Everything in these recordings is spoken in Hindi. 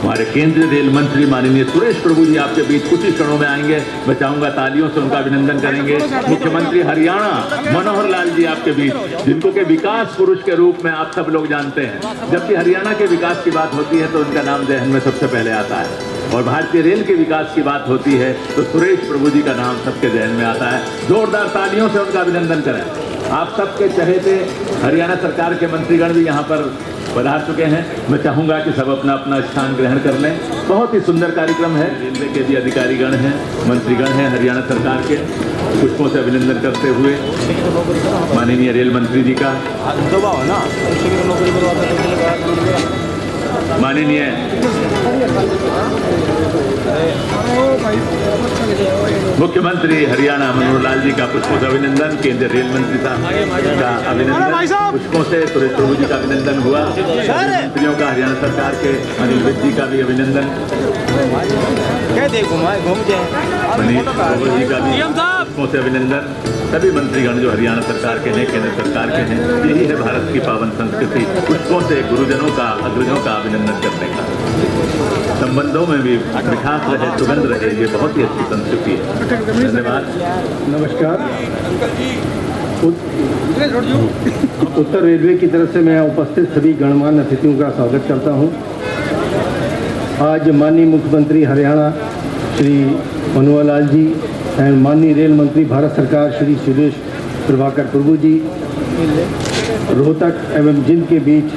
हमारे केंद्रीय रेल मंत्री माननीय सुरेश प्रभु जी आपके बीच कुछ ही क्षणों में आएंगे। मैं चाहूंगा तालियों से उनका अभिनंदन करेंगे। मुख्यमंत्री हरियाणा मनोहर लाल जी आपके बीच, जिनको के विकास पुरुष के रूप में आप सब लोग जानते हैं। जबकि हरियाणा के विकास की बात होती है तो उनका नाम जहन में सबसे पहले आता है, और भारतीय रेल के विकास की बात होती है तो सुरेश प्रभु जी का नाम सबके जहन में आता है। जोरदार तालियों से उनका अभिनंदन करें। आप सबके चहेते हरियाणा सरकार के मंत्रीगण भी यहाँ पर पधार चुके हैं। मैं चाहूंगा कि सब अपना अपना स्थान ग्रहण कर लें। बहुत ही सुंदर कार्यक्रम है। रेलवे के भी अधिकारीगण हैं, मंत्रीगण हैं हरियाणा सरकार के। पुष्पों से अभिनंदन करते हुए माननीय रेल मंत्री जी का, माननीय मुख्यमंत्री हरियाणा मनोहर लाल जी का पुष्पों से अभिनंदन, केंद्रीय रेल मंत्री साहब का अभिनंदन, पुष्पों से सुरेश प्रभु जी का अभिनंदन हुआ। मंत्रियों का, हरियाणा सरकार के अनिल विज जी का भी अभिनंदन, मनीष प्रभु जी का भी पुष्पों से अभिनंदन। सभी मंत्रीगण जो हरियाणा सरकार के हैं, केंद्र सरकार के हैं, यही है भारत की पावन संस्कृति, पुष्पों से गुरुजनों का, अग्रजों का अभिनंदन करने का। संबंधों में भी मिठास रहे, सुगंध रहे, ये बहुत ही अच्छी संस्कृति है। धन्यवाद। नमस्कार। उत्तर रेलवे की तरफ से मैं उपस्थित सभी गणमान्य अतिथियों का स्वागत करता हूं। आज माननीय मुख्यमंत्री हरियाणा श्री मनोहर लाल जी एवं माननीय रेल मंत्री भारत सरकार श्री सुरेश प्रभाकर प्रभु जी रोहतक एवं जिंद के बीच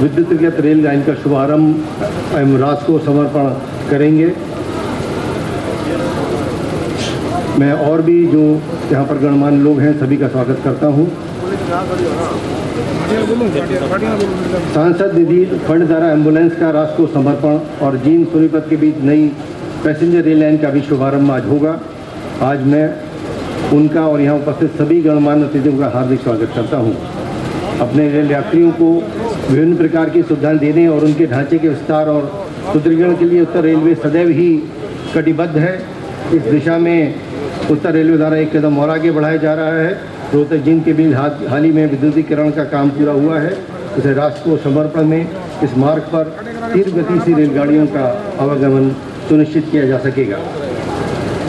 विद्युतीकृत रेल लाइन का शुभारंभ एवं राष्ट्र को समर्पण करेंगे। मैं और भी जो यहाँ पर गणमान्य लोग हैं सभी का स्वागत करता हूँ। सांसद निधि फंड द्वारा एम्बुलेंस का राष्ट्र को समर्पण और जींद सोनीपत के बीच नई पैसेंजर रेल लाइन का भी शुभारंभ आज होगा। आज मैं उनका और यहाँ उपस्थित सभी गणमान्य अतिथियों का हार्दिक स्वागत करता हूँ। अपने रेल यात्रियों को विभिन्न प्रकार की सुविधाएं देने और उनके ढांचे के विस्तार और सुदृढ़ीकरण के लिए उत्तर रेलवे सदैव ही कटिबद्ध है। इस दिशा में उत्तर रेलवे द्वारा एक कदम और आगे बढ़ाया जा रहा है। रोहतक जिंद के बीच हाल ही में विद्युतीकरण का काम पूरा हुआ है। इसे राष्ट्र को समर्पण में इस मार्ग पर तीव्र गति से रेलगाड़ियों का आवागमन सुनिश्चित किया जा सकेगा।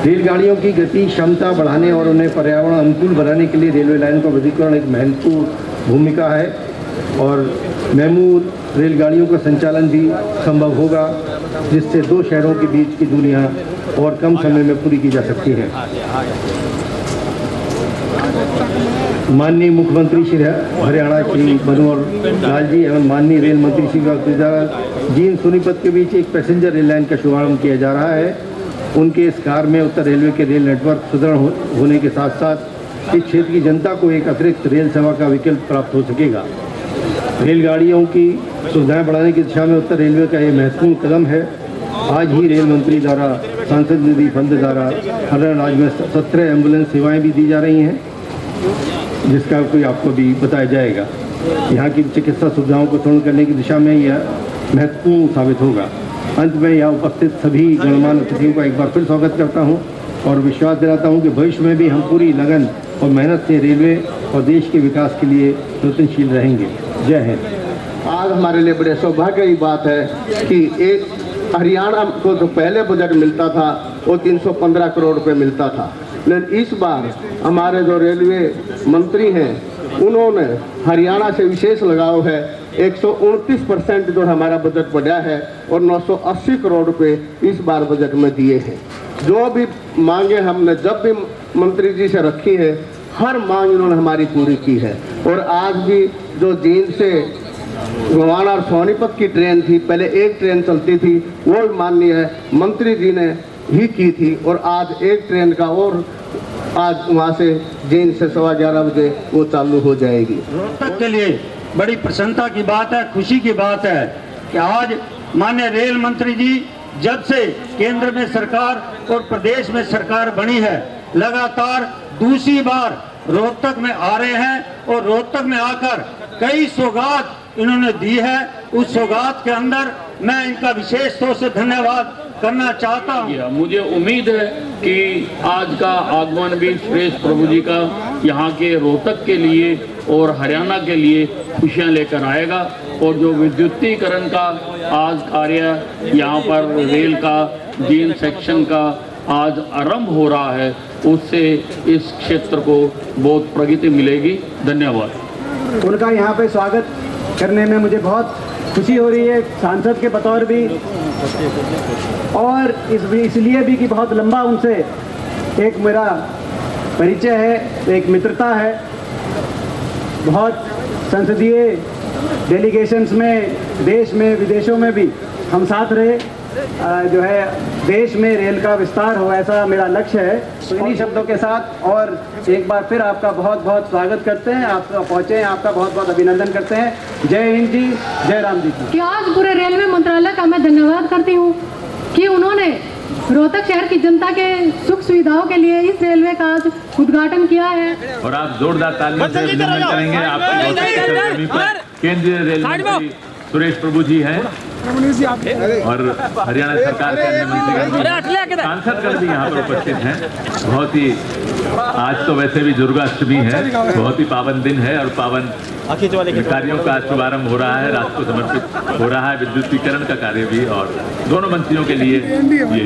रेलगाड़ियों की गति क्षमता बढ़ाने और उन्हें पर्यावरण अनुकूल बनाने के लिए रेलवे लाइन का विद्युतीकरण एक महत्वपूर्ण भूमिका है और मेमू रेलगाड़ियों का संचालन भी संभव होगा, जिससे दो शहरों के बीच की दूरियां और कम समय में पूरी की जा सकती है। माननीय मुख्यमंत्री श्री हरियाणा श्री मनोहर लाल जी एवं माननीय रेल मंत्री श्री जींद सोनीपत के बीच एक पैसेंजर रेल लाइन का शुभारंभ किया जा रहा है। उनके इस कार्य में उत्तर रेलवे के रेल नेटवर्क सुदृढ़ होने के साथ साथ इस क्षेत्र की जनता को एक अतिरिक्त रेल सेवा का विकल्प प्राप्त हो सकेगा। रेलगाड़ियों की सुविधाएं बढ़ाने की दिशा में उत्तर रेलवे का ये महत्वपूर्ण कदम है। आज ही रेल मंत्री द्वारा सांसद निधि फंड द्वारा हरियाणा राज्य में 17 एम्बुलेंस सेवाएं भी दी जा रही हैं, जिसका कोई आपको भी बताया जाएगा। यहाँ की चिकित्सा सुविधाओं को पूर्ण करने की दिशा में यह महत्वपूर्ण साबित होगा। अंत में यहाँ उपस्थित सभी गणमान्य अतिथियों का एक बार फिर स्वागत करता हूँ और विश्वास दिलाता हूँ कि भविष्य में भी हम पूरी लगन और मेहनत से रेलवे और देश के विकास के लिए यत्नशील रहेंगे। जय हिंद। आज हमारे लिए बड़े सौभाग्य की बात है कि एक हरियाणा को जो पहले बजट मिलता था वो 315 करोड़ रुपए मिलता था, लेकिन इस बार हमारे जो रेलवे मंत्री हैं उन्होंने हरियाणा से विशेष लगाव है। 129% जो हमारा बजट बढ़ा है और 980 करोड़ रुपए इस बार बजट में दिए हैं। जो भी मांगे हमने जब भी मंत्री जी से रखी है, हर मांग इन्होंने हमारी पूरी की है। और आज भी जो जींद से गोवाना और सोनीपत की ट्रेन थी, पहले एक ट्रेन चलती थी, वो माननीय मंत्री जी ने ही की थी और आज एक ट्रेन का और आज वहाँ से जींद से 11:15 बजे वो चालू हो जाएगी। रोहतक के लिए बड़ी प्रसन्नता की बात है, खुशी की बात है कि आज माननीय रेल मंत्री जी जब से केंद्र में सरकार और प्रदेश में सरकार बनी है, लगातार दूसरी बार रोहतक में आ रहे हैं और रोहतक में आकर कई सौगात इन्होंने दी है। उस सौगात के अंदर मैं इनका विशेष तौर से धन्यवाद करना चाहता हूँ। मुझे उम्मीद है कि आज का आगमन भी सुरेश प्रभु जी का यहाँ के रोहतक के लिए और हरियाणा के लिए खुशियाँ लेकर आएगा। और जो विद्युतीकरण का आज कार्य यहाँ पर रेल का जीन सेक्शन का आज आरंभ हो रहा है, उससे इस क्षेत्र को बहुत प्रगति मिलेगी। धन्यवाद। उनका यहाँ पे स्वागत करने में मुझे बहुत खुशी हो रही है, सांसद के बतौर भी, और इसलिए भी कि बहुत लंबा उनसे एक मेरा परिचय है, एक मित्रता है। बहुत संसदीय डेलीगेशंस में, देश में विदेशों में भी हम साथ रहे। जो है देश में रेल का विस्तार हो, ऐसा मेरा लक्ष्य है। तो इन्हीं शब्दों के साथ और एक बार फिर आपका बहुत बहुत स्वागत करते हैं। आप पहुँचे हैं, आपका बहुत बहुत अभिनंदन करते हैं। जय हिंद जी, जय राम जी की। कि आज पूरे रेलवे मंत्रालय का मैं धन्यवाद करती हूँ कि उन्होंने रोहतक शहर की जनता के सुख सुविधाओं के लिए इस रेलवे का आज उद्घाटन किया है। और आप जोरदार तालियों से अभिनंदन करेंगे आपकी केंद्रीय रेल मंत्री सुरेश प्रभु जी हैं और हरियाणा सरकार के अन्य मंत्री सांसदगण भी यहाँ पर उपस्थित हैं। बहुत ही आज तो वैसे भी दुर्गाष्टमी है, बहुत ही पावन दिन है और पावन कार्यों का शुभारंभ हो रहा है, राष्ट्र को समर्पित हो रहा है विद्युतीकरण का कार्य भी। और दोनों मंत्रियों के लिए ये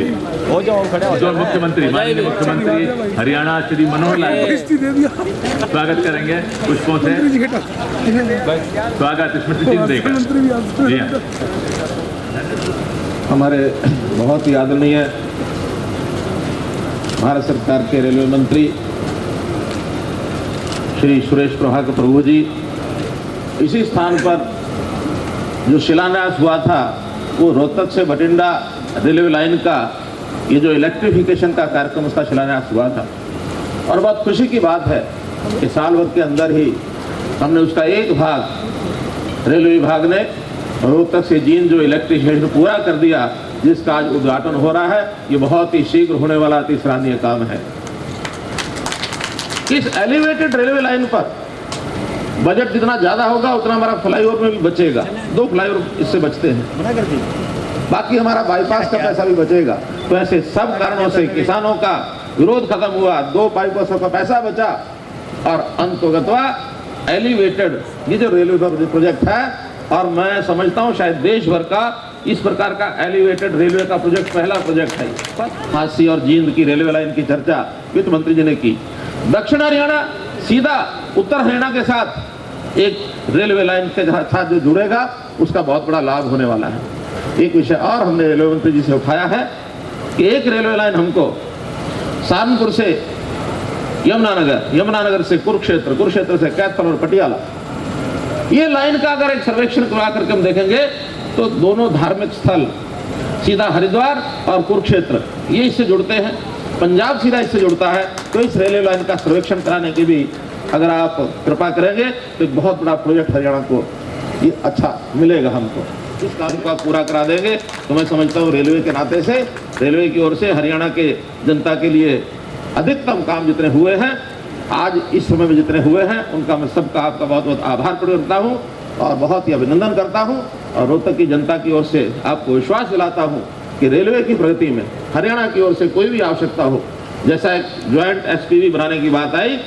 जो मुख्यमंत्री, माननीय मुख्यमंत्री हरियाणा श्री मनोहर लाल स्वागत करेंगे पुष्पों से। स्वागत स्मृति चिन्ह देकर। जी हाँ, हमारे बहुत ही आदरणीय भारत सरकार के रेलवे मंत्री श्री सुरेश प्रभु जी, इसी स्थान पर जो शिलान्यास हुआ था वो रोहतक से भटिंडा रेलवे लाइन का ये जो इलेक्ट्रिफिकेशन का कार्यक्रम, उसका शिलान्यास हुआ था। और बहुत खुशी की बात है कि साल भर के अंदर ही हमने उसका एक भाग रेलवे विभाग ने रोहतक से जींद जो इलेक्ट्रिफिकेशन पूरा कर दिया, जिसका आज उद्घाटन हो रहा है। ये बहुत ही शीघ्र होने वाला अति सराहनीय काम है। इस एलिवेटेड रेलवे लाइन पर बजट जितना ज्यादा होगा उतना हमारा फ्लाईओवर में भी बचेगा। 2 फ्लाईओवर इससे बचते हैं, बाकी हमारा बाईपास का पैसा भी बचेगा। तो ऐसे सब कारणों से किसानों का विरोध खत्म हुआ, 2 बाईपासों का पैसा बचा और अंततोगत्वा एलिवेटेड ये जो रेलवे प्रोजेक्ट है, और मैं समझता हूँ शायद देश भर का इस प्रकार का एलिवेटेड रेलवे का प्रोजेक्ट पहला प्रोजेक्ट है। झांसी और जींद की रेलवे लाइन की चर्चा वित्त मंत्री जी ने की। दक्षिण हरियाणा सीधा उत्तर हरियाणा के साथ एक रेलवे लाइन के साथ जो जुड़ेगा, उसका बहुत बड़ा लाभ होने वाला है। एक विषय और हमने रेलवे मंत्री जी से उठाया है कि एक रेलवे लाइन हमको सहारनपुर से यमुनानगर, यमुनानगर से कुरुक्षेत्र, कुरुक्षेत्र से कैथल और पटियाला, ये लाइन का अगर एक सर्वेक्षण करवा करके हम देखेंगे तो दोनों धार्मिक स्थल सीधा हरिद्वार और कुरुक्षेत्र ये इससे जुड़ते हैं, पंजाब सीधा इससे जुड़ता है। तो इस रेलवे लाइन का सर्वेक्षण कराने की भी अगर आप कृपा करेंगे तो एक बहुत बड़ा प्रोजेक्ट हरियाणा को ये अच्छा मिलेगा। हमको इस काम को पूरा करा देंगे तो मैं समझता हूँ रेलवे के नाते से, रेलवे की ओर से हरियाणा के जनता के लिए अधिकतम काम जितने हुए हैं आज इस समय में जितने हुए हैं, उनका मैं सबका आपका बहुत बहुत आभार प्रकट करता हूँ और बहुत ही अभिनंदन करता हूँ। और रोहतक की जनता की ओर से आपको विश्वास दिलाता हूँ कि रेलवे की प्रगति में हरियाणा की ओर से कोई भी आवश्यकता हो, जैसा एक ज्वाइंट एसपीवी बनाने की बात आई,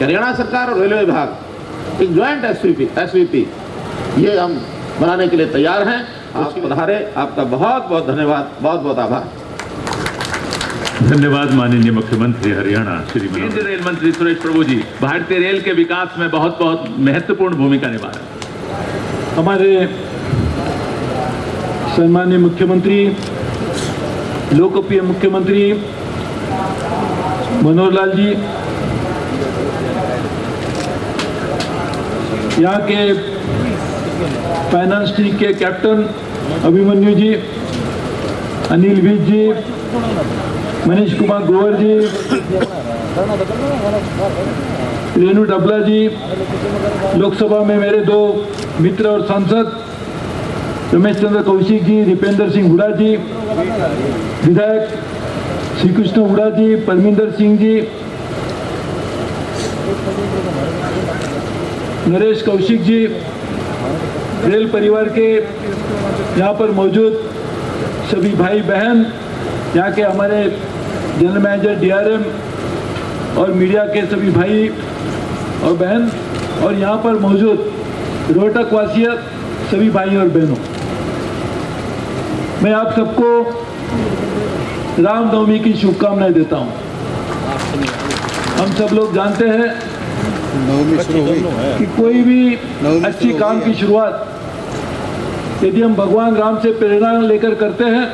हरियाणा सरकार और रेलवे विभाग एक ज्वाइंट एसवीपी ये हम बनाने के लिए तैयार हैं। आप पधारे, आपका बहुत बहुत धन्यवाद, बहुत बहुत आभार। धन्यवाद माननीय मुख्यमंत्री हरियाणा श्री केंद्रीय रेल मंत्री सुरेश प्रभु जी भारतीय रेल के विकास में बहुत बहुत महत्वपूर्ण भूमिका निभा रहे हैं। हमारे सम्माननीय मुख्यमंत्री, लोकप्रिय मुख्यमंत्री मनोहर लाल जी, यहाँ के फाइनेंस टीम के कैप्टन अभिमन्यु जी, अनिल विज जी, मनीष कुमार ग्रोवर जी, रेणु डबला जी, लोकसभा में मेरे 2 मित्र और सांसद रमेश चंद्र कौशिक जी, दीपेंद्र सिंह हुडा जी, विधायक श्री कृष्ण हुडा जी, परमिंदर सिंह जी, नरेश कौशिक जी, रेल परिवार के यहाँ पर मौजूद सभी भाई बहन यहाँ के हमारे जनरल मैनेजर DRM और मीडिया के सभी भाई और बहन और यहाँ पर मौजूद रोहतक वासी सभी भाई और बहनों, मैं आप सबको रामनवमी की शुभकामनाएं देता हूँ। हम सब लोग जानते हैं कि कोई भी अच्छी काम की शुरुआत यदि हम भगवान राम से प्रेरणा लेकर करते हैं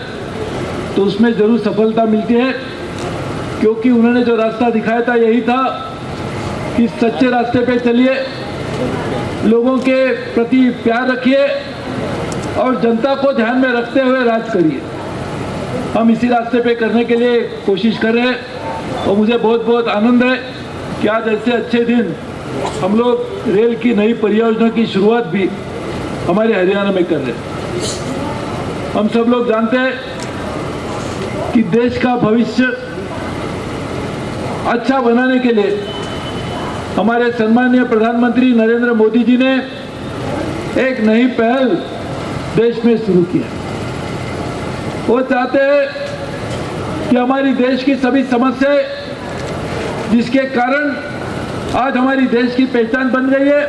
तो उसमें जरूर सफलता मिलती है, क्योंकि उन्होंने जो रास्ता दिखाया था यही था कि सच्चे रास्ते पे चलिए, लोगों के प्रति प्यार रखिए और जनता को ध्यान में रखते हुए राज करिए। हम इसी रास्ते पे करने के लिए कोशिश कर रहे हैं और मुझे बहुत बहुत आनंद है कि आज ऐसे अच्छे दिन हम लोग रेल की नई परियोजना की शुरुआत भी हमारे हरियाणा में कर रहे हैं। हम सब लोग जानते हैं कि देश का भविष्य अच्छा बनाने के लिए हमारे सम्मानीय प्रधानमंत्री नरेंद्र मोदी जी ने एक नई पहल देश में शुरू की है। वो चाहते हैं कि हमारी देश की सभी समस्याएं जिसके कारण आज हमारी देश की पहचान बन गई है,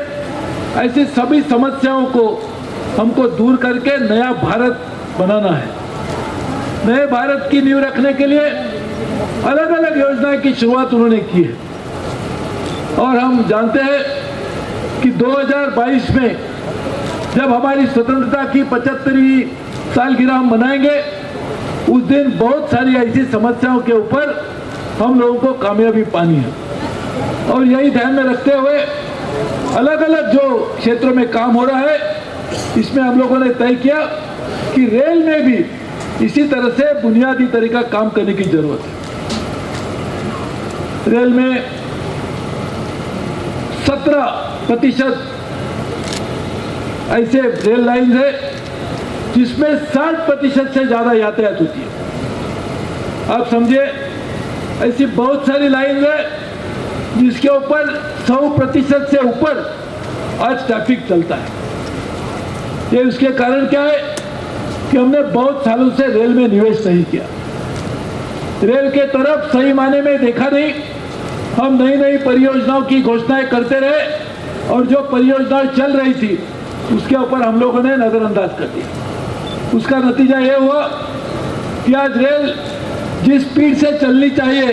ऐसी सभी समस्याओं को हमको दूर करके नया भारत बनाना है। नए भारत की नींव रखने के लिए अलग अलग योजनाएं की शुरुआत उन्होंने की है और हम जानते हैं कि 2022 में जब हमारी स्वतंत्रता की 75वीं सालगिरह हम मनाएंगे, उस दिन बहुत सारी ऐसी समस्याओं के ऊपर हम लोगों को कामयाबी पानी है और यही ध्यान में रखते हुए अलग अलग जो क्षेत्रों में काम हो रहा है, इसमें हम लोगों ने तय किया कि रेल में भी इसी तरह से बुनियादी तरीका काम करने की जरूरत है। रेल में 17% ऐसे रेल लाइन है जिसमें 60% से ज्यादा यातायात होती है। आप समझिए, ऐसी बहुत सारी लाइन है जिसके ऊपर 100% से ऊपर आज ट्रैफिक चलता है। ये उसके कारण क्या है कि हमने बहुत सालों से रेल में निवेश नहीं किया। रेल के तरफ सही माने में देखा नहीं। हम नई नई परियोजनाओं की घोषणाएं करते रहे और जो परियोजनाएं चल रही थी उसके ऊपर हम लोगों ने नजरअंदाज कर दिया। उसका नतीजा ये हुआ कि आज रेल जिस स्पीड से चलनी चाहिए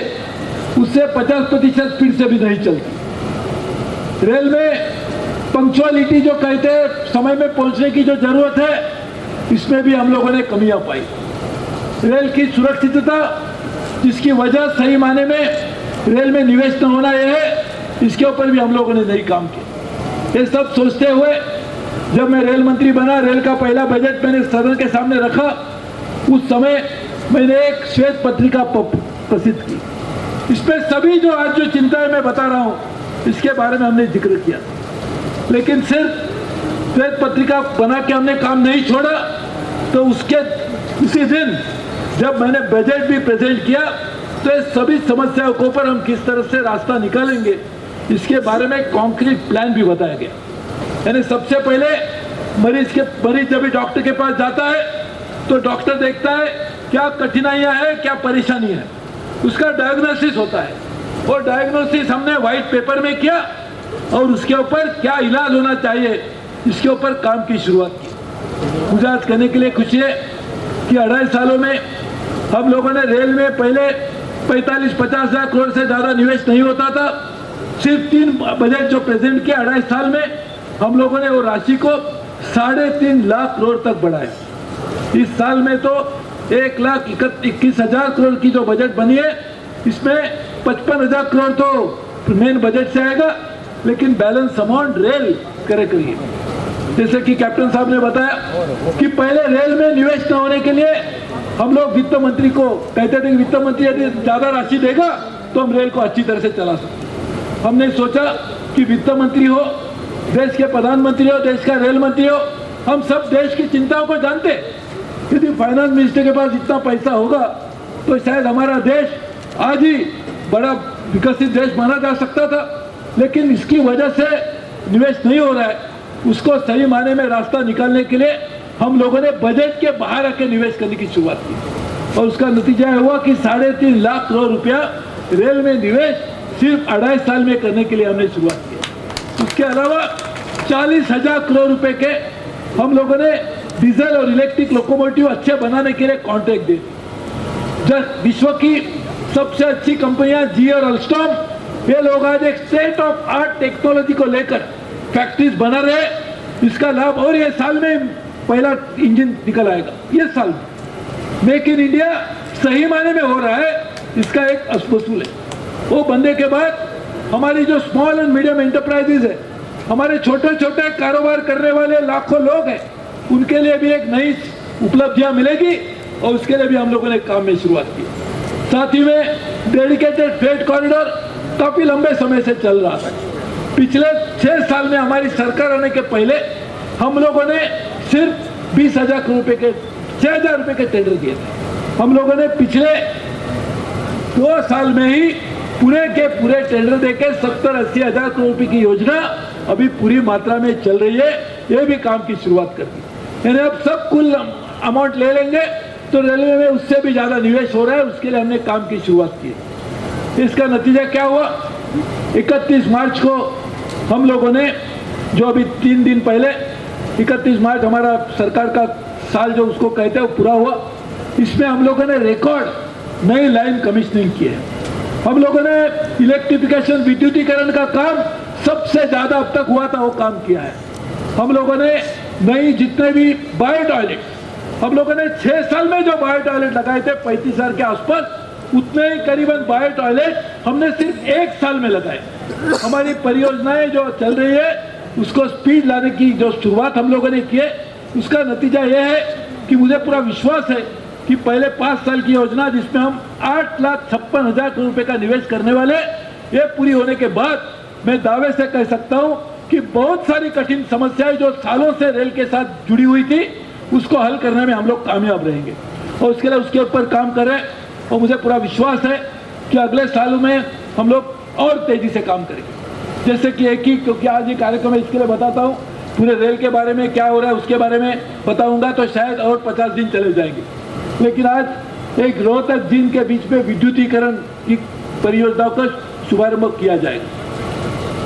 उससे 50% स्पीड से भी नहीं चलती। रेल में पंक्चुअलिटी जो कहते हैं, समय में पहुंचने की जो जरूरत है, इसमें भी हम लोगों ने कमियां पाई। रेल की सुरक्षितता, जिसकी वजह सही माने में रेल में निवेश न होना यह है, इसके ऊपर भी हम लोगों ने नहीं काम किया। ये सब सोचते हुए जब मैं रेल मंत्री बना, रेल का पहला बजट मैंने सदन के सामने रखा, उस समय मैंने एक श्वेत पत्रिका प्रसिद्ध की। इसमें सभी जो आज जो चिंताएं मैं बता रहा हूं, इसके बारे में हमने जिक्र किया। लेकिन सिर्फ श्वेत पत्रिका बना के हमने काम नहीं छोड़ा, तो उसी दिन जब मैंने बजट भी प्रेजेंट किया तो ये सभी समस्याओं के ऊपर हम किस तरह से रास्ता निकालेंगे, इसके बारे में कॉन्क्रीट प्लान भी बताया गया। यानी सबसे पहले मरीज जब भी डॉक्टर के पास जाता है तो डॉक्टर देखता है क्या कठिनाइयां हैं, क्या परेशानी है, उसका डायग्नोसिस होता है। वो डायग्नोसिस हमने व्हाइट पेपर में किया और उसके ऊपर क्या इलाज होना चाहिए, इसके ऊपर काम की शुरुआत की। मुझे आज कहने के लिए खुशी है कि 2.5 सालों में हम लोगों ने रेल में पहले 45-50 लाख करोड़ से ज्यादा निवेश नहीं होता था। सिर्फ 3 बजट जो प्रेजेंट किया 2.5 साल में, हम लोगों ने वो राशि को 3.5 लाख करोड़ तक बढ़ाया। इस साल में तो 1,21,000 करोड़ की जो बजट बनी है, इसमें 55,000 करोड़ तो मेन बजट से आएगा, लेकिन बैलेंस अमाउंट रेल करेगी। जैसे कि कैप्टन साहब ने बताया कि पहले रेल में निवेश न होने के लिए हम लोग वित्त मंत्री को कहते थे कि वित्त मंत्री यदि ज्यादा राशि देगा तो हम रेल को अच्छी तरह से चला सकते। हमने सोचा कि वित्त मंत्री हो, देश के प्रधानमंत्री हो, देश का रेल मंत्री हो, हम सब देश की चिंताओं को जानते। यदि फाइनेंस मिनिस्टर के पास इतना पैसा होगा तो शायद हमारा देश आज ही बड़ा विकसित देश माना जा सकता था। लेकिन इसकी वजह से निवेश नहीं हो रहा है। उसको सही माने में रास्ता निकालने के लिए हम लोगों ने बजट के बाहर आके निवेश करने की शुरुआत की। और उसका नतीजा हुआ कि 3.5 लाख करोड़ रुपया रेल में निवेश सिर्फ 2.5 साल में करने के लिए हमने शुरुआत की। उसके अलावा 40,000 करोड़ रुपए के हम लोगों ने डीजल और इलेक्ट्रिक लोकोमोटिव अच्छे बनाने के लिए कॉन्ट्रैक्ट दिए। जब विश्व की सबसे अच्छी कंपनियां जी और अल्स्टॉम, ये लोग आज एक स्टेट ऑफ आर्ट टेक्नोलॉजी को लेकर फैक्ट्रीज बना रहे। इसका लाभ और ये साल में पहला इंजन निकल आएगा। ये साल में मेक इन इंडिया सही मायने में हो रहा है, इसका एक वसूल है। वो बनने के बाद हमारी जो स्मॉल एंड मीडियम एंटरप्राइजेज है, हमारे छोटे छोटे कारोबार करने वाले लाखों लोग हैं, उनके लिए भी एक नई उपलब्धियां मिलेगी और उसके लिए भी हम लोगों ने काम में शुरुआत की। साथ ही में डेडिकेटेड फ्रेट कॉरिडोर काफी लंबे समय से चल रहा था। पिछले 6 साल में हमारी सरकार आने के पहले हम लोगों ने सिर्फ 20,000 करोड़ रुपए के 6,000 रुपए के टेंडर दिए थे। हम लोगों ने पिछले 2 साल में ही पूरे के पूरे टेंडर देके 70-80 हजार करोड़ रुपए की योजना अभी पूरी मात्रा में चल रही है। ये भी काम की शुरुआत कर दी। यानी अब सब कुल अमाउंट ले लेंगे तो रेलवे में उससे भी ज्यादा निवेश हो रहा है, उसके लिए हमने काम की शुरुआत की। इसका नतीजा क्या हुआ? 31 मार्च को हम लोगों ने, जो अभी 3 दिन पहले 31 मार्च हमारा सरकार का साल जो उसको कहते हैं वो पूरा हुआ। इसमें हम लोगों ने रिकॉर्ड नई लाइन कमिश्निंग की है। हम लोगों ने इलेक्ट्रिफिकेशन, विद्युतीकरण का काम सबसे ज्यादा अब तक हुआ था वो काम किया है। हम लोगों ने नई जितने भी बायो टॉयलेट, हम लोगों ने 6 साल में जो बायो टॉयलेट लगाए थे 35,000 के आसपास, उतने ही करीबन बायो टॉयलेट हमने सिर्फ 1 साल में लगाए। हमारी परियोजनाएं जो चल रही है उसको स्पीड लाने की जो शुरुआत हम लोगों ने की है, उसका नतीजा यह है कि मुझे पूरा विश्वास है कि पहले 5 साल की योजना जिसमें हम 8,56,000 करोड़ रुपए का निवेश करने वाले, ये पूरी होने के बाद मैं दावे से कह सकता हूं कि बहुत सारी कठिन समस्याएं जो सालों से रेल के साथ जुड़ी हुई थी उसको हल करने में हम लोग कामयाब रहेंगे और उसके लिए उसके ऊपर काम कर रहे हैं। और मुझे पूरा विश्वास है कि अगले सालों में हम लोग और तेजी से काम करेंगे। जैसे कि एक ही, क्योंकि आज ये कार्यक्रम है इसके लिए बताता हूँ, पूरे रेल के बारे में क्या हो रहा है उसके बारे में बताऊंगा तो शायद और 50 दिन चले जाएंगे। लेकिन आज एक रोहतक जिन के बीच में विद्युतीकरण की परियोजनाओं का शुभारंभ किया जाएगा।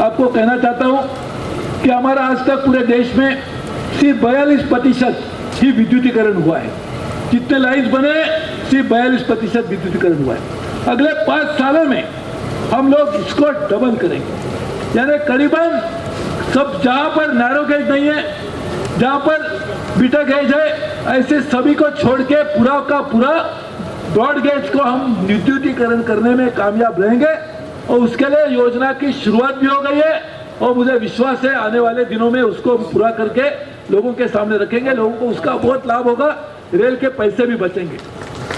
आपको कहना चाहता हूं कि हमारा आज तक पूरे देश में सिर्फ 42% ही विद्युतीकरण हुआ है। जितने लाइन्स बने सिर्फ 42% विद्युतीकरण हुआ है। अगले 5 सालों में हम लोग इसको डबल करेंगे। यानी करीबन सब जहां पर नैरो गेज नहीं है, जहां पर बीटा गेज है, ऐसे सभी को छोड़ के पूरा का पूरा ब्रॉड गेज को हम विद्युतीकरण करने में कामयाब रहेंगे। और उसके लिए योजना की शुरुआत भी हो गई है और मुझे विश्वास है आने वाले दिनों में उसको पूरा करके लोगों के सामने रखेंगे। लोगों को उसका बहुत लाभ होगा, रेल के पैसे भी बचेंगे।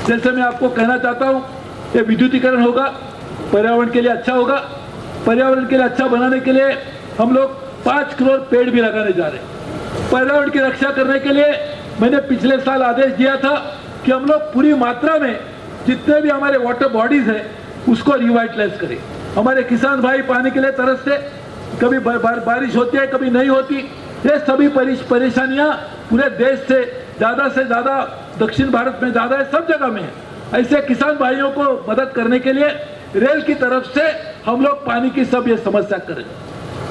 जैसे मैं आपको कहना चाहता हूँ, ये विद्युतीकरण होगा, पर्यावरण के लिए अच्छा होगा। पर्यावरण के लिए अच्छा बनाने के लिए हम लोग 5 करोड़ पेड़ भी लगाने जा रहे हैं। पर्यावरण की रक्षा करने के लिए मैंने पिछले साल आदेश दिया था कि हम लोग पूरी मात्रा में जितने भी हमारे वाटर बॉडीज है उसको रिवाइटलाइज करें। हमारे किसान भाई पानी के लिए तरसते, कभी बारिश होती है कभी नहीं होती। ये सभी परेशानियां पूरे देश से ज़्यादा दक्षिण भारत में ज़्यादा है, सब जगह में है। ऐसे किसान भाइयों को मदद करने के लिए रेल की तरफ से हम लोग पानी की सब ये समस्या करें।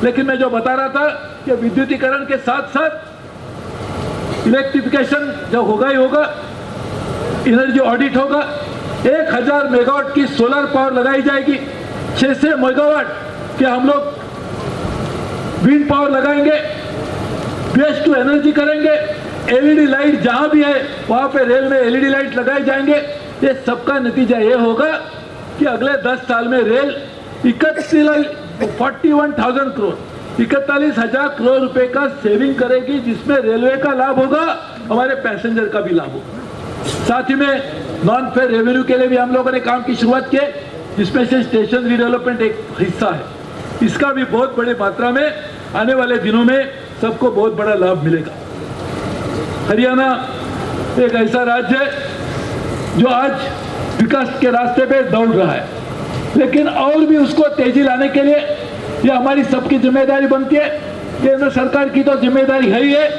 लेकिन मैं जो बता रहा था कि विद्युतीकरण के साथ साथ इलेक्ट्रिफिकेशन जो होगा ही होगा, एनर्जी ऑडिट होगा। 1000 मेगावाट की सोलर पावर लगाई जाएगी, 600 मेगावाट के हम लोग विंड पावर लगाएंगे, वेस्ट टू एनर्जी करेंगे। एलईडी लाइट जहां भी है वहां पे रेल में एलईडी लाइट लगाए जाएंगे। ये सबका नतीजा ये होगा कि अगले 10 साल में रेल 41,000 करोड़ 41,000 करोड़ रुपए का सेविंग करेगी, जिसमें रेलवे का लाभ होगा, हमारे पैसेंजर का भी लाभ होगा। साथ ही में नॉन फेयर रेवेन्यू के लिए भी हम लोगों ने काम की शुरुआत की, जिसमें से स्टेशन रिडेवलपमेंट एक हिस्सा है। इसका भी बहुत बड़ी मात्रा में आने वाले दिनों में सबको बहुत बड़ा लाभ मिलेगा। हरियाणा एक ऐसा राज्य है जो आज विकास के रास्ते पे दौड़ रहा है, लेकिन और भी उसको तेजी लाने के लिए ये हमारी सबकी जिम्मेदारी बनती है। केंद्र सरकार की तो जिम्मेदारी है ही है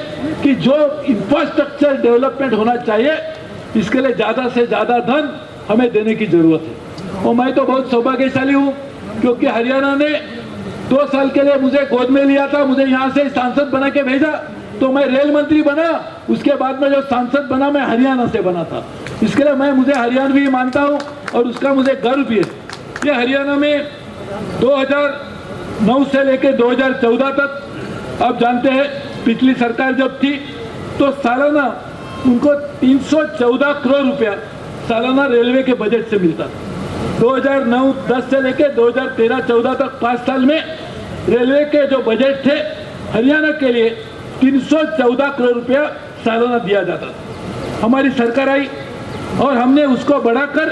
कि जो इंफ्रास्ट्रक्चर डेवलपमेंट होना चाहिए इसके लिए ज़्यादा से ज़्यादा धन हमें देने की ज़रूरत है। और मैं तो बहुत सौभाग्यशाली हूँ क्योंकि हरियाणा ने 2 साल के लिए मुझे गोद में लिया था, मुझे यहाँ से सांसद बना के भेजा, तो मैं रेल मंत्री बना। उसके बाद में जो सांसद बना मैं हरियाणा से बना था, इसके लिए मुझे हरियाणवी मानता हूँ और उसका मुझे गर्व भी है। ये हरियाणा में 2009 से लेकर 2014 तक आप जानते हैं पिछली सरकार जब थी तो सालाना उनको 314 करोड़ रुपया सालाना रेलवे के बजट से मिलता था। 2009-10 से लेकर 2013-14 तक 5 साल में रेलवे के जो बजट थे हरियाणा के लिए 314 करोड़ रुपया सालाना दिया जाता था। हमारी सरकार आई और हमने उसको बढ़ाकर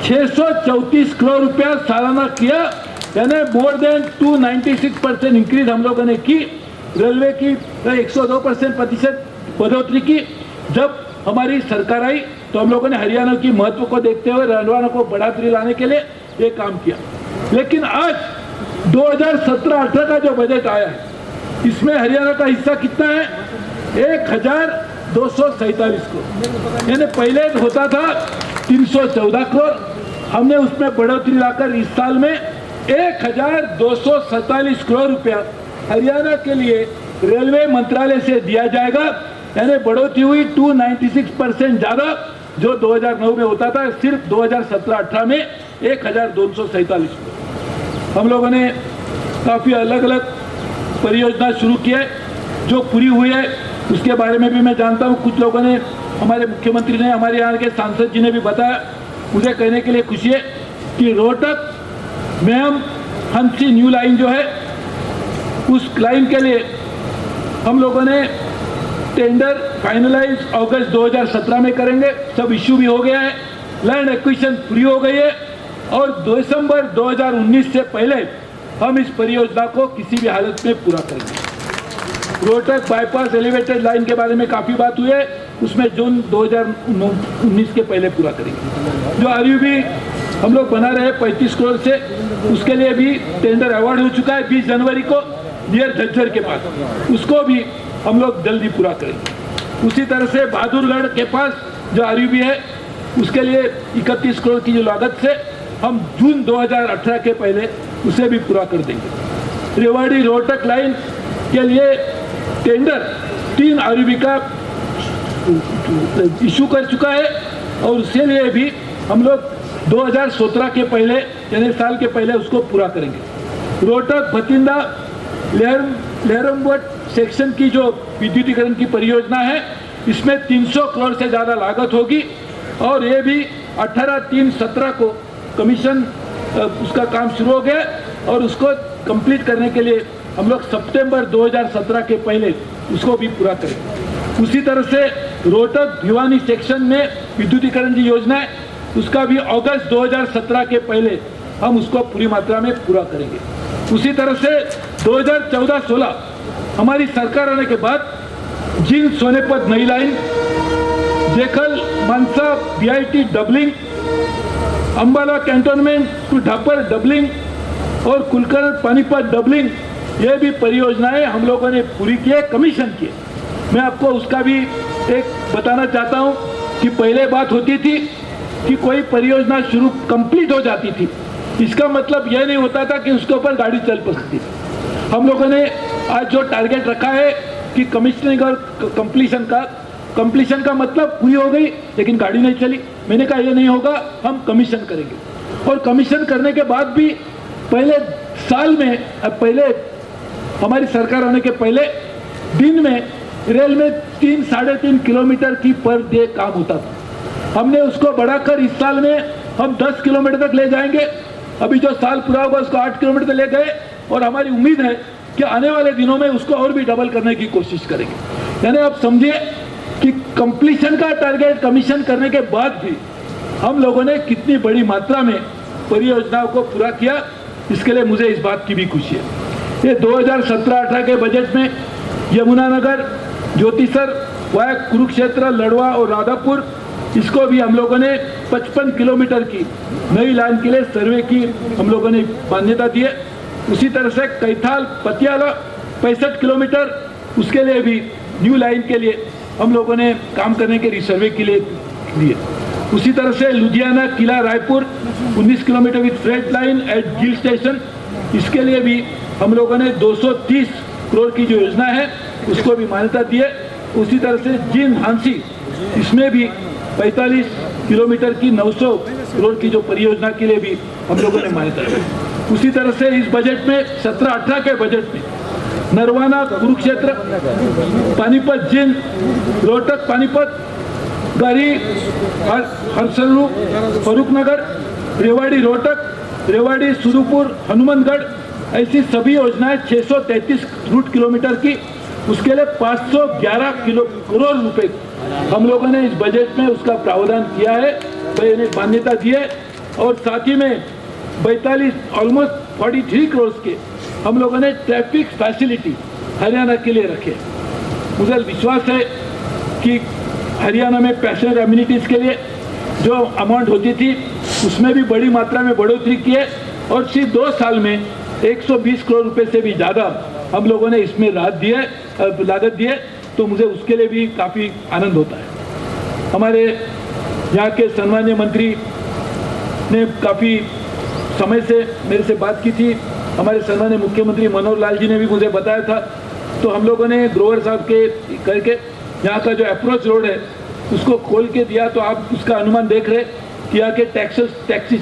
634 करोड़ रुपया सालाना किया, यानी मोर देन 296% इंक्रीज हम लोगों ने की। रेलवे की 102% बढ़ोतरी की। जब हमारी सरकार आई तो हम लोगों ने हरियाणा की महत्व को देखते हुए हरियाणा को बढ़ोतरी लाने के लिए ये काम किया। लेकिन आज 2017-18 का जो बजट आया है इसमें हरियाणा का हिस्सा कितना है? 1247 करोड़, यानी पहले होता था 314 करोड़, हमने उसमें बढ़ोतरी लाकर इस साल में 1247 करोड़ रुपया हरियाणा के लिए रेलवे मंत्रालय से दिया जाएगा, यानी बढ़ोतरी हुई 296% ज़्यादा जो 2009 में होता था। सिर्फ 2017-18 में 1247 करोड़। हम लोगों ने काफ़ी अलग अलग परियोजना शुरू की है जो पूरी हुई है, उसके बारे में भी मैं जानता हूँ। कुछ लोगों ने, हमारे मुख्यमंत्री ने, हमारे यहाँ के सांसद जी ने भी बताया। मुझे कहने के लिए खुशी है कि रोहतक मेहम हंसी न्यू लाइन जो है उस लाइन के लिए हम लोगों ने टेंडर फाइनलाइज अगस्त 2017 में करेंगे। सब इश्यू भी हो गया है, लैंड एक्विजिशन पूरी हो गई है और दिसंबर 2019 से पहले हम इस परियोजना को किसी भी हालत में पूरा करेंगे। रोहतक बाईपास एलिवेटेड लाइन के बारे में काफ़ी बात हुई है, उसमें जून 2019 के पहले पूरा करेंगे। जो आरयूबी हम लोग बना रहे हैं 35 करोड़ से, उसके लिए भी टेंडर अवार्ड हो चुका है 20 जनवरी को नियर झज्जर के पास, उसको भी हम लोग जल्दी पूरा करेंगे। उसी तरह से बहादुरगढ़ के पास जो आरयूबी है उसके लिए 31 करोड़ की जो लागत से हम जून 2018 के पहले उसे भी पूरा कर देंगे। रेवाड़ी रोहतक लाइन के लिए टेंडर 3 आरयूबी का इशू कर चुका है और उसके लिए भी हम लोग 2017 के पहले यानी साल के पहले उसको पूरा करेंगे। रोहतक भतिंडा लहरमवट सेक्शन की जो विद्युतीकरण की परियोजना है इसमें 300 करोड़ से ज़्यादा लागत होगी और ये भी 18/3/17 को कमीशन उसका काम शुरू हो गया और उसको कंप्लीट करने के लिए हम लोग सितंबर 2017 के पहले उसको भी पूरा करेंगे। उसी तरह से रोहतक भिवानी सेक्शन में विद्युतीकरण की योजना है, उसका भी अगस्त 2017 के पहले हम उसको पूरी मात्रा में पूरा करेंगे। उसी तरह से 2014-16 हमारी सरकार आने के बाद जींद सोनेपत नई line, Jakhal Mansa BIT doubling, Ambala cantonment to Dhappar doubling और कुलकर्ण पानीपत डबलिंग, ये भी परियोजनाएं हम लोगों ने पूरी की है, कमीशन किए। मैं आपको उसका भी एक बताना चाहता हूं कि पहले बात होती थी कि कोई परियोजना शुरू कंप्लीट हो जाती थी, इसका मतलब यह नहीं होता था कि उसके ऊपर गाड़ी चल पड़ती थी। हम लोगों ने आज जो टारगेट रखा है कि कमीशनिंग और कंप्लीशन का मतलब पूरी हो गई लेकिन गाड़ी नहीं चली, मैंने कहा ये नहीं होगा, हम कमीशन करेंगे। और कमीशन करने के बाद भी पहले साल में, अब पहले हमारी सरकार आने के पहले दिन में रेल में 3-3.5 किलोमीटर की पर डे काम होता था। हमने उसको बढ़ाकर इस साल में हम 10 किलोमीटर तक ले जाएंगे। अभी जो साल पूरा होगा उसको 8 किलोमीटर तक ले गए और हमारी उम्मीद है कि आने वाले दिनों में उसको और भी डबल करने की कोशिश करेंगे। यानी आप समझिए कि कंप्लीशन का टारगेट कमीशन करने के बाद भी हम लोगों ने कितनी बड़ी मात्रा में परियोजनाओं को पूरा किया, इसके लिए मुझे इस बात की भी खुशी है। ये 2017-18 के बजट में यमुनानगर, ज्योतिसर, वाया कुरुक्षेत्र, लड़वा और राधापुर, इसको भी हम लोगों ने 55 किलोमीटर की नई लाइन के लिए सर्वे की हम लोगों ने मान्यता दी है। उसी तरह से कैथाल पतियाला 65 किलोमीटर, उसके लिए भी न्यू लाइन के लिए हम लोगों ने काम करने के रिसर्वे के लिए लिए। उसी तरह से Ludhiana Kila Raipur 19 kilometre with freight line at Gill station, इसके लिए भी हम लोगों ने 230 करोड़ की जो योजना है उसको भी मान्यता दी है। उसी तरह से जींद हांसी, इसमें भी 45 किलोमीटर की 900 करोड़ की जो परियोजना के लिए भी हम लोगों ने मान्यता दी। उसी तरह से इस बजट में 17-18 के बजट में नरवाना कुरुक्षेत्र, पानीपत जींद, रोहतक पानीपत, गरी हरसलू फरूखनगर, रेवाड़ी रोहतक, रेवाड़ी सुरुपुर हनुमानगढ़, ऐसी सभी योजनाएं 633 रूट किलोमीटर की, उसके लिए 511 करोड़ रुपए हम लोगों ने इस बजट में उसका प्रावधान किया है, मैंने मान्यता दी है। और साथ ही में 42 ऑलमोस्ट 43 करोड़ के हम लोगों ने ट्रैफिक फैसिलिटी हरियाणा के लिए रखे। मुझे विश्वास है कि हरियाणा में पैसेंजर एम्यूनिटीज़ के लिए जो अमाउंट होती थी उसमें भी बड़ी मात्रा में बढ़ोतरी की है और सिर्फ 2 साल में 120 करोड़ रुपए से भी ज़्यादा हम लोगों ने इसमें लागत दी है, तो मुझे उसके लिए भी काफ़ी आनंद होता है। हमारे यहाँ के सम्मानीय मंत्री ने काफ़ी समय से मेरे से बात की थी, हमारे सम्मानीय मुख्यमंत्री मनोहर लाल जी ने भी मुझे बताया था, तो हम लोगों ने ग्रोवर साहब के करके यहाँ का जो अप्रोच रोड है उसको खोल के दिया, तो आप उसका अनुमान देख रहे कि यहाँ के टैक्सी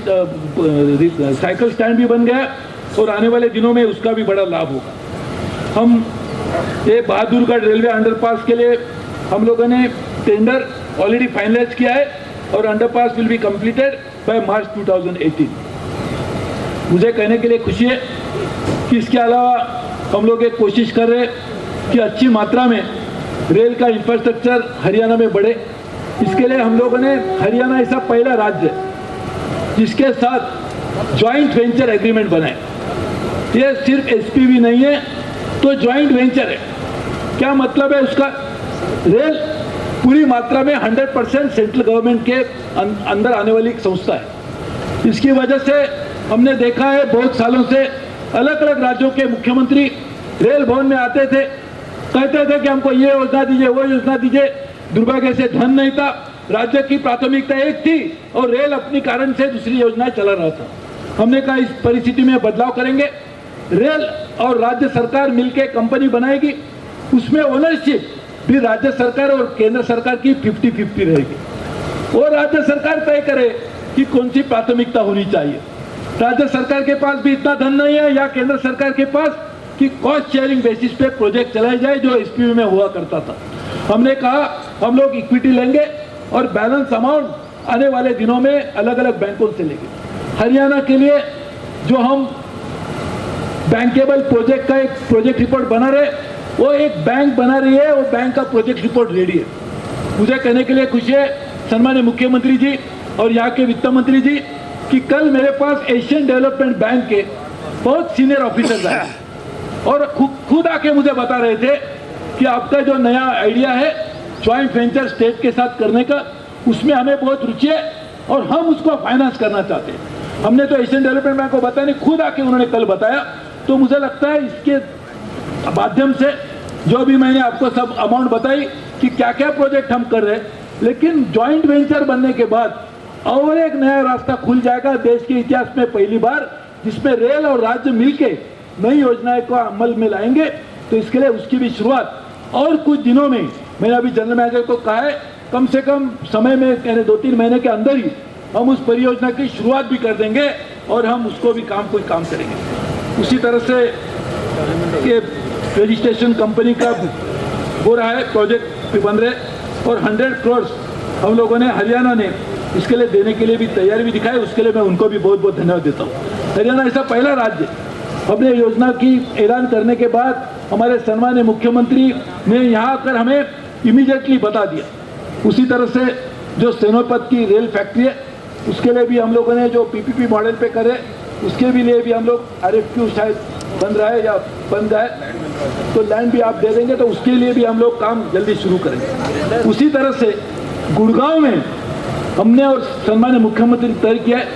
साइकिल स्टैंड भी बन गया और आने वाले दिनों में उसका भी बड़ा लाभ होगा। हम ये बहादुरगढ़ रेलवे अंडरपास के लिए हम लोगों ने टेंडर ऑलरेडी फाइनलाइज किया है और underpass will be completed by March 2018। मुझे कहने के लिए खुशी है कि इसके अलावा हम लोग एक कोशिश कर रहे हैं कि अच्छी मात्रा में रेल का इंफ्रास्ट्रक्चर हरियाणा में बढ़े। इसके लिए हम लोगों ने हरियाणा ऐसा पहला राज्य जिसके साथ जॉइंट वेंचर एग्रीमेंट बनाए। ये सिर्फ एसपीवी नहीं है, तो जॉइंट वेंचर है। क्या मतलब है उसका? रेल पूरी मात्रा में 100% सेंट्रल गवर्नमेंट के अंदर आने वाली एक संस्था है। इसकी वजह से हमने देखा है बहुत सालों से अलग अलग राज्यों के मुख्यमंत्री रेल भवन में आते थे, कहते थे कि हमको ये योजना दीजिए, वो योजना दीजिए। दुर्भाग्य से धन नहीं था, राज्य की प्राथमिकता एक थी और रेल अपनी कारण से दूसरी योजनाएं चला रहा था। हमने कहा इस परिस्थिति में बदलाव करेंगे, रेल और राज्य सरकार मिलकर कंपनी बनाएगी, उसमें ओनरशिप भी राज्य सरकार और केंद्र सरकार की 50-50 रहेगी और राज्य सरकार तय करे कि कौन सी प्राथमिकता होनी चाहिए। राज्य सरकार के पास भी इतना धन नहीं है या केंद्र सरकार के पास कि कॉस्ट शेयरिंग बेसिस पे प्रोजेक्ट चलाए जाए जो एसपीवी में हुआ करता था। हमने कहा हम लोग इक्विटी लेंगे और बैलेंस अमाउंट आने वाले दिनों में अलग अलग बैंकों से लेंगे। हरियाणा के लिए जो हम बैंकेबल प्रोजेक्ट का एक प्रोजेक्ट रिपोर्ट बना रहे, वो एक बैंक बना रही है और बैंक का प्रोजेक्ट रिपोर्ट रेडी है। मुझे कहने के लिए खुशी है सम्मानीय मुख्यमंत्री जी और यहाँ के वित्त मंत्री जी कि कल मेरे पास एशियन डेवलपमेंट बैंक के बहुत सीनियर ऑफिसर्स आए और खुद आके मुझे बता रहे थे कि आपका जो नया आइडिया है जॉइंट वेंचर स्टेट के साथ करने का, उसमें हमें बहुत रुचि है और हम उसको फाइनेंस करना चाहते हैं। हमने तो एशियन डेवलपमेंट बैंक को बताया नहीं, खुद आके उन्होंने कल बताया। तो मुझे लगता है इसके माध्यम से जो भी मैंने आपको सब अमाउंट बताई कि क्या क्या प्रोजेक्ट हम कर रहे हैं, लेकिन जॉइंट वेंचर बनने के बाद और एक नया रास्ता खुल जाएगा देश के इतिहास में पहली बार, जिसमें रेल और राज्य मिलके नई योजनाएं को अमल में लाएंगे। तो इसके लिए उसकी भी शुरुआत और कुछ दिनों में, मैंने अभी जनरल मैनेजर को कहा है, कम से कम समय में यानी 2-3 महीने के अंदर ही हम उस परियोजना की शुरुआत भी कर देंगे और हम उसको भी कोई काम करेंगे। उसी तरह से ये रजिस्ट्रेशन कंपनी का हो रहा है, प्रोजेक्ट भी बन रहे और 100 करोड़ हम लोगों ने हरियाणा ने इसके लिए देने के लिए भी तैयारी भी दिखाई। उसके लिए मैं उनको भी बहुत बहुत धन्यवाद देता हूँ। हरियाणा ऐसा पहला राज्य हमने योजना की ऐलान करने के बाद हमारे सम्मानीय मुख्यमंत्री ने यहाँ आकर हमें इमीडिएटली बता दिया। उसी तरह से जो सोनीपत की रेल फैक्ट्री है उसके लिए भी हम लोगों ने जो पीपीपी मॉडल पे करे, उसके भी लिए भी हम लोग RFQ शायद बन रहा है या बन रहा है, तो लैंड भी आप दे देंगे तो उसके लिए भी हम लोग काम जल्दी शुरू करेंगे। उसी तरह से गुड़गांव में हमने और सम्मानीय मुख्यमंत्री तय किया है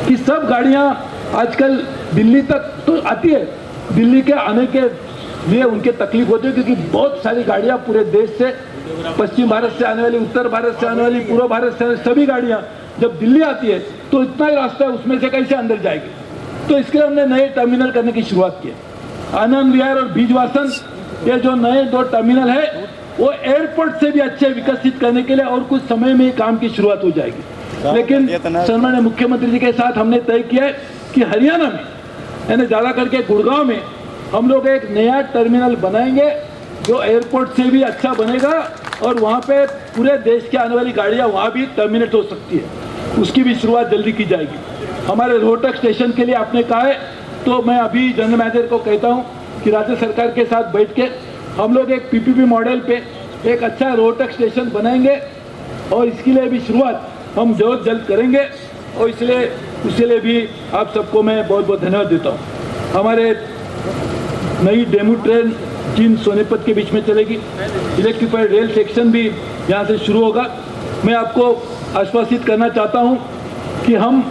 कि सब गाड़ियां आजकल दिल्ली तक तो आती है, दिल्ली के आने के लिए उनके तकलीफ होती है, क्योंकि बहुत सारी गाड़ियाँ पूरे देश से, पश्चिम भारत से आने वाली, उत्तर भारत से आने वाली, पूर्व भारत से आने वाली सभी गाड़ियाँ जब दिल्ली आती है तो इतना ही रास्ता है, उसमें से कैसे अंदर जाएगी। तो इसके लिए हमने नए टर्मिनल करने की शुरुआत की है। आनंद विहार और बीजवासन, ये जो नए 2 टर्मिनल है वो एयरपोर्ट से भी अच्छे विकसित करने के लिए और कुछ समय में काम की शुरुआत हो जाएगी। लेकिन सम्माननीय मुख्यमंत्री जी के साथ हमने तय किया है कि हरियाणा में, यानी ज़्यादा करके गुड़गांव में, हम लोग एक नया टर्मिनल बनाएंगे जो एयरपोर्ट से भी अच्छा बनेगा और वहाँ पे पूरे देश के आने वाली गाड़ियाँ वहाँ भी टर्मिनेट हो सकती है। उसकी भी शुरुआत जल्दी की जाएगी। हमारे रोहतक स्टेशन के लिए आपने कहा है, तो मैं अभी जनरल मैनेजर को कहता हूँ कि राज्य सरकार के साथ बैठ के हम लोग एक PPP मॉडल पे एक अच्छा रोहतक स्टेशन बनाएंगे और इसके लिए भी शुरुआत हम जल्द करेंगे। और इसलिए उसके लिए भी आप सबको मैं बहुत बहुत धन्यवाद देता हूँ। हमारे नई डेमू ट्रेन जींद सोनीपत के बीच में चलेगी। इलेक्ट्रिफाइड रेल सेक्शन भी यहाँ से शुरू होगा। मैं आपको आश्वासित करना चाहता हूँ कि हम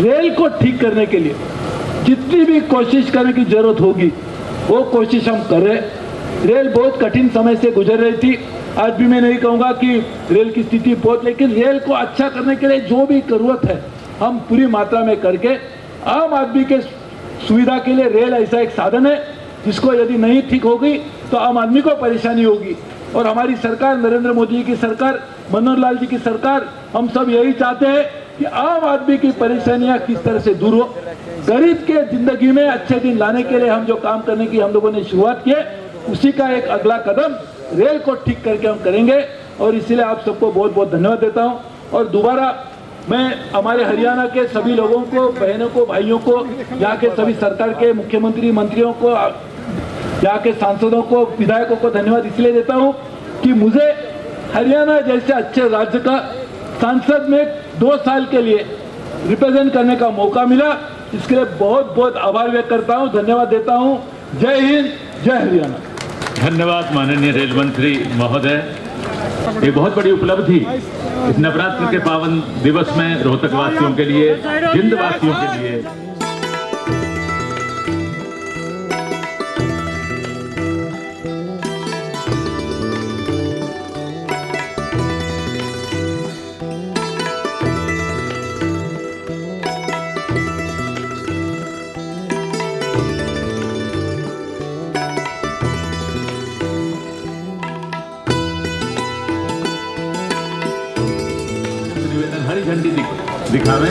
रेल को ठीक करने के लिए जितनी भी कोशिश करने की जरूरत होगी वो कोशिश हम कर रहे हैं। रेल बहुत कठिन समय से गुजर रही थी। आज भी मैं नहीं कहूँगा कि रेल की स्थिति बहुत, लेकिन रेल को अच्छा करने के लिए जो भी जरूरत है हम पूरी मात्रा में करके, आम आदमी के सुविधा के लिए रेल ऐसा एक साधन है जिसको यदि नहीं ठीक होगी तो आम आदमी को परेशानी होगी। और हमारी सरकार, नरेंद्र मोदी जी की सरकार, मनोहर लाल जी की सरकार, हम सब यही चाहते हैं कि आम आदमी की परेशानियां किस तरह से दूर हो। गरीब के जिंदगी में अच्छे दिन लाने के लिए हम जो काम करने की हम लोगों ने शुरुआत की है, उसी का एक अगला कदम रेल को ठीक करके हम करेंगे। और इसलिए आप सबको बहुत बहुत धन्यवाद देता हूँ। और दोबारा मैं हमारे हरियाणा के सभी लोगों को, बहनों को, भाइयों को, यहाँ के सभी सरकार के मुख्यमंत्री, मंत्रियों को, यहाँ के सांसदों को, विधायकों को धन्यवाद इसलिए देता हूँ कि मुझे हरियाणा जैसे अच्छे राज्य का सांसद में 2 साल के लिए रिप्रेजेंट करने का मौका मिला। इसके लिए बहुत बहुत आभार व्यक्त करता हूँ, धन्यवाद देता हूँ। जय हिंद, जय हरियाणा। धन्यवाद माननीय रेल मंत्री महोदय। एक बहुत बड़ी उपलब्धि इस नवरात्र के पावन दिवस में रोहतक वासियों के लिए, जिंद वासियों के लिए। हरी झंडी दिखावें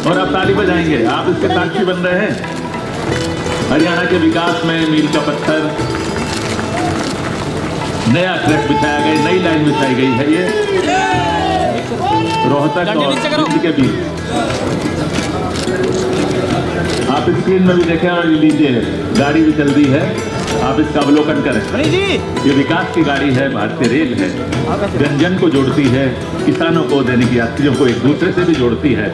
और आप ताली बजाएंगे। आप इसके साक्षी बन रहे हैं। हरियाणा के विकास में मील का पत्थर, नया ट्रैक बिछाया गया, नई लाइन बिछाई गई है। ये रोहतक और जिंद के बीच आप स्क्रीन में भी देखें और लीजिए, गाड़ी भी चल रही है, आप इसका अवलोकन करें। ये विकास की गाड़ी है, भारतीय रेल है, जन जन को जोड़ती है, किसानों को, दैनिक यात्रियों को एक दूसरे से भी जोड़ती है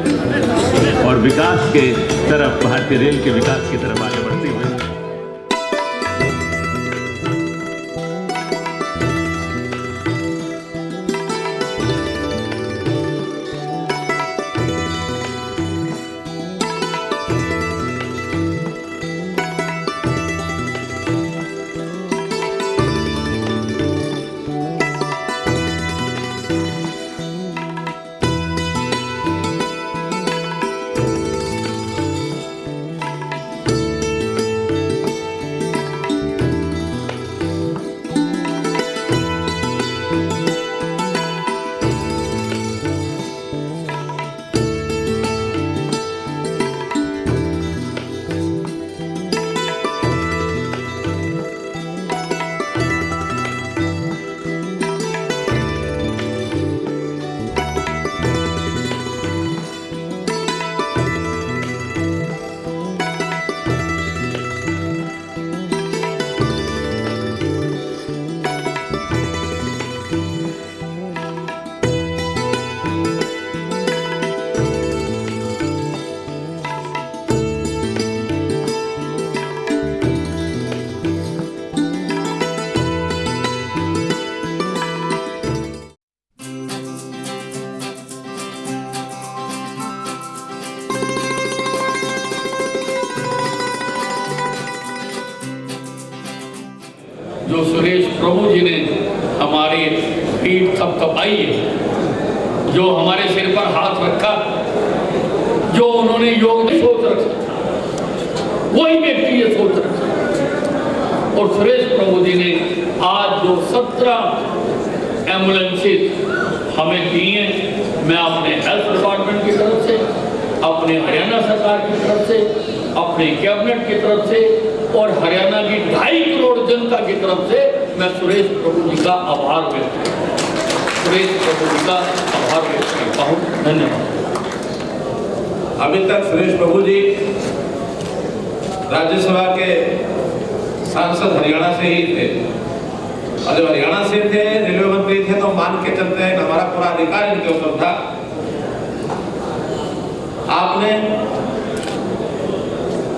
और विकास के तरफ, भारतीय रेल के विकास की तरफ आगे बढ़ती है। जो सुरेश प्रभु जी ने हमारी पीठ थपथपाई है, जो हमारे सिर पर हाथ रखा, जो उन्होंने योग सोच रखा, वही व्यक्ति ये सोच रखा। और सुरेश प्रभु जी ने आज जो 17 एम्बुलेंसेज हमें दी हैं, मैं अपने हेल्थ डिपार्टमेंट की तरफ से, अपने हरियाणा सरकार की तरफ से, अपने कैबिनेट की तरफ से और हरियाणा की 2.5 करोड़ जनता की तरफ से मैं सुरेश प्रभु जी का आभार व्यक्त करता हूँ। सुरेश प्रभु जी का आभार व्यक्त करता हूँ। धन्यवाद। अभी तक सुरेश प्रभु जी राज्यसभा के सांसद हरियाणा से ही थे, और जब हरियाणा से थे, रेलवे मंत्री थे, तो मान के चलते हैं हमारा पूरा अधिकार इनके ऊपर था। आपने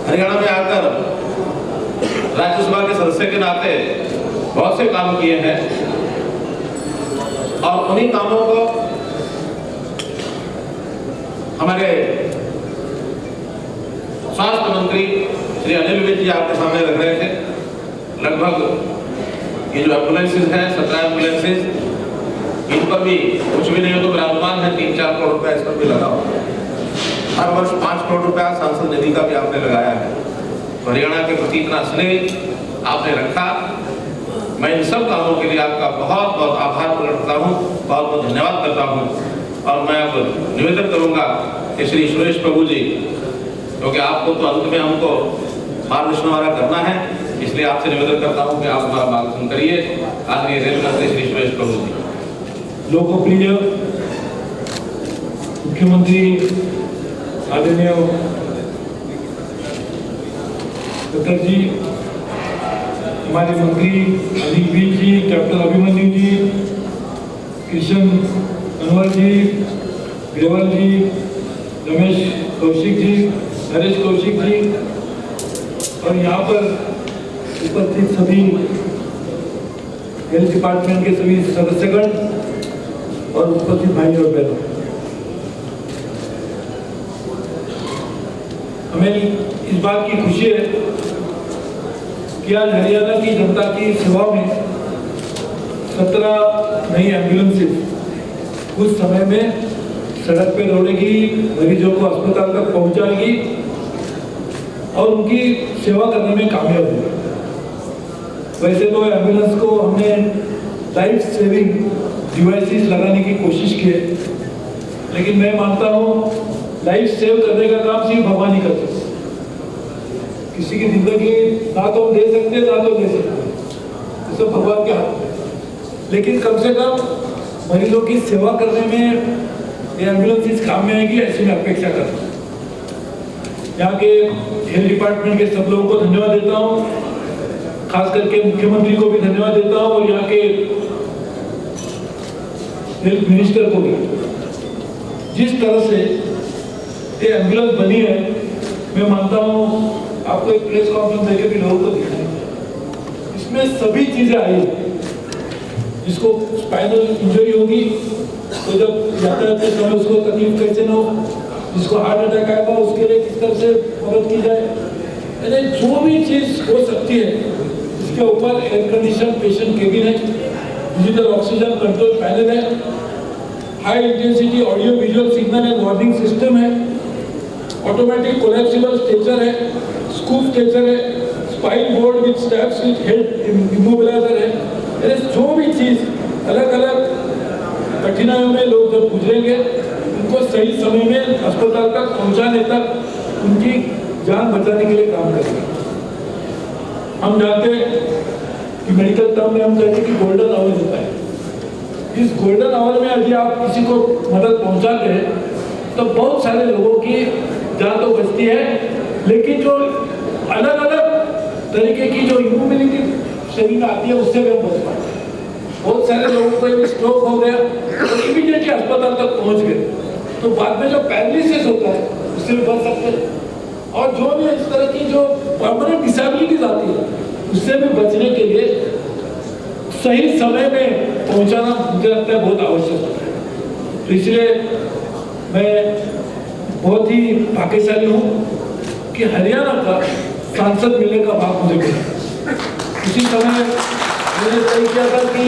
हरियाणा में आकर राज्यसभा के सदस्य के नाते बहुत से काम किए हैं, और उन्हीं कामों को हमारे स्वास्थ्य मंत्री श्री अनिल विज जी आपके सामने रख रहे थे। लगभग ये जो एम्बुलेंसेज हैं, 17 एम्बुलेंसेज, इन पर भी कुछ भी नहीं हो तो विराजमान है 3-4 करोड़ रुपया इस पर भी लगा हुआ। हर वर्ष 5 करोड़ रुपया सांसद निधि का भी आपने लगाया है। हरियाणा के प्रति इतना स्नेह आपने रखा। मैं इन सब कामों के लिए आपका बहुत बहुत आभार प्रकट करता हूँ, बहुत बहुत धन्यवाद करता हूँ। और मैं अब निवेदन करूँगा कि श्री सुरेश प्रभु जी, क्योंकि आपको तो अंत में हमको मार्गदर्शन करना है, इसलिए आपसे निवेदन करता हूं कि आप हमारा मार्गदर्शन करिए। आदरणीय रेल मंत्री श्री सुरेश प्रभु जी। लोकप्रिय मुख्यमंत्री आदरणीय खट्टर जी, हमारे मंत्री अनिल विज जी, कैप्टन अभिमन्यु जी, किशन कनवर जी, ग्रेवाल जी, रमेश कौशिक जी, नरेश कौशिक जी, और यहाँ पर उपस्थित सभी हेल्थ डिपार्टमेंट के सभी सदस्यगण और उपस्थित भाई और बहनों, हमें इस बात की खुशी है कि आज हरियाणा की जनता की सेवा में 17 नई एम्बुलेंसेज कुछ समय में सड़क पे दौड़ेगी, मरीजों को अस्पताल तक पहुंचाएगी और उनकी सेवा करने में कामयाब होगी। वैसे तो एम्बुलेंस को हमने लाइफ सेविंग डिवाइसेस लगाने की कोशिश की है, लेकिन मैं मानता हूँ लाइफ सेव करने का काम सिर्फ भगवान ही कर सकते। किसी की जिंदगी ना तो हम दे सकते ना तो दे सकते, सब भगवान के हाथ में। लेकिन कम से कम मरीजों की सेवा करने में ये एम्बुलेंस इस काम में आएगी, ऐसी मैं अपेक्षा करता हूँ। यहाँ के हेल्थ डिपार्टमेंट के सब लोगों को धन्यवाद देता हूँ, खास करके मुख्यमंत्री को भी धन्यवाद देता हूँ, और यहाँ के हेल्थ मिनिस्टर को भी। जिस तरह से ये एम्बुलेंस बनी है, मैं मानता हूँ आपको एक प्रेस कॉन्फ्रेंस देके भी लोगों को दिखाएंगे, इसमें सभी चीजें आई हैं। जिसको स्पाइनल इंजरी होगी तो जब यातायात के समय उसको तकलीफ कैसे ना हो, जिसको हार्ट अटैक आएगा उसके लिए किस तरह से मदद की जाए, यानी जो भी चीज हो सकती है इसके ऊपर एयर कंडीशन पेशेंट केबिन है, डिजिटल ऑक्सीजन कंट्रोल पैनल है, high intensity audio visual signal and warning system है, ऑटोमेटिक कोलैप्सिबल स्ट्रेचर है, स्कूप स्ट्रेचर है, spine board with straps with head immobiliser है। यानी जो भी चीज अलग अलग कठिनाइयों में लोग जब गुजरेंगे उनको सही समय में अस्पताल तक पहुंचाने तक उनकी जान बचाने के लिए काम करेंगे। हम जानते हैं कि मेडिकल टर्म में हम कहते हैं कि गोल्डन आवर होता है। इस गोल्डन आवर में यदि आप किसी को मदद पहुंचाते हैं तो बहुत सारे लोगों की जान तो बचती है, लेकिन जो अलग अलग तरीके की जो इम्यूनिटी शरीर में आती है उससे भी हम बच पाते हैं। बहुत सारे लोगों को स्ट्रोक हो गया तो इमीडिएटली अस्पताल तक पहुंच गए, तो बाद में जो पैरालिसिस होता है उससे भी बच सकते हैं। और जो भी इस तरह की जो परमानेंट डिसेबिलिटीज आती है उससे भी बचने के लिए सही समय में पहुंचाना मुझे लगता है बहुत आवश्यक होता है। तो इसलिए मैं बहुत ही भाग्यशाली हूँ कि हरियाणा का सांसद मिलने का भाग मुझे मिला। उसी समय हमने तय किया था कि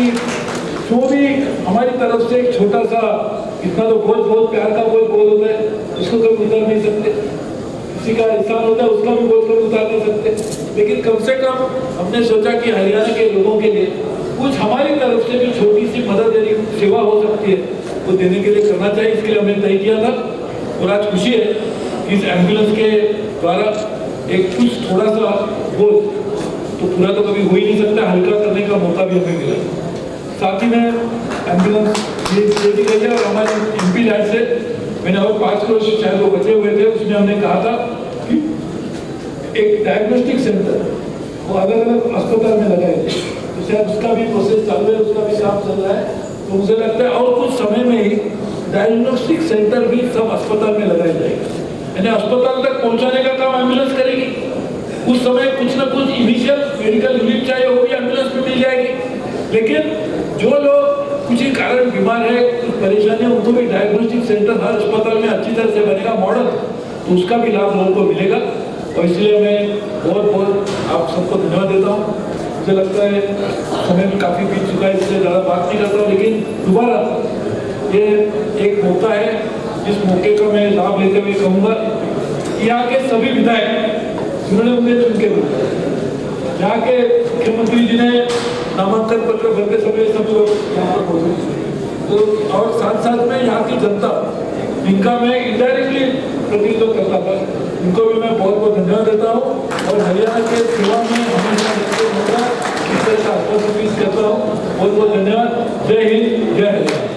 जो भी हमारी तरफ से एक छोटा सा, इतना तो बहुत प्यार का बोल होता है, उसको कभी उतार नहीं सकते, किसी का एहसान होता है उसका भी बोल कभी उतार नहीं सकते, लेकिन कम से कम हमने सोचा कि हरियाणा के लोगों के लिए कुछ हमारी तरफ से भी छोटी सी मदद यानी सेवा हो सकती है वो देने के लिए करना चाहिए। इसके लिए हमने तय किया था और आज खुशी है कि इस एम्बुलेंस के द्वारा एक कुछ थोड़ा सा बोझ तो पूरा तो कभी हो ही नहीं सकता, हल्का करने का मौका भी हमें मिला। साथ ही में एम्बुलेंस ये भी गई है और हमारे एमपी लाइन से मैंने और 5 करोड़ शायद वो बचे हुए थे, उसमें हमने कहा था कि एक डायग्नोस्टिक सेंटर वो अलग अलग अस्पताल में लगाए थे, तो शायद उसका भी प्रोसेस चालू है, उसका भी काम चल रहा है। तो मुझे लगता है और कुछ समय में ही डायग्नोस्टिक सेंटर भी सब अस्पताल में लगाए जाएंगे, यानी अस्पताल तक पहुंचाने का काम एम्बुलेंस करेगी। उस समय कुछ ना कुछ इनिशियल मेडिकल यूनिट चाहिए वो भी एम्बुलेंस में मिल जाएगी, लेकिन जो लोग कुछ ही कारण बीमार है, कुछ परेशानी है, उनको भी डायग्नोस्टिक सेंटर हर अस्पताल में अच्छी तरह से बनेगा मॉडल, तो उसका भी लाभ लोगों को मिलेगा। और इसलिए मैं बहुत आप सबको धन्यवाद देता हूँ। मुझे लगता है समय भी काफ़ी बीत चुका है, इसलिए ज़्यादा बात नहीं करता हूँ, लेकिन दोबारा ये एक मौका है, जिस मौके का मैं लाभ लेते हुए कहूँगा कि यहाँ के सभी विधायक जिन्होंने उन्हें चुन के दिया, यहाँ के मुख्यमंत्री जी ने नामांकन पत्र भरते समय सब लोग यहाँ पर पहुँचे, तो और साथ में यहाँ की जनता जिनका मैं इनडायरेक्टली प्रतिनिधित्व करता था, उनको भी मैं बहुत धन्यवाद देता हूँ और हरियाणा के सेवा में हमेशा इस तरह का आत्मविश्वास करता हूँ। बहुत धन्यवाद। जय हिंद, जय हरियाणा।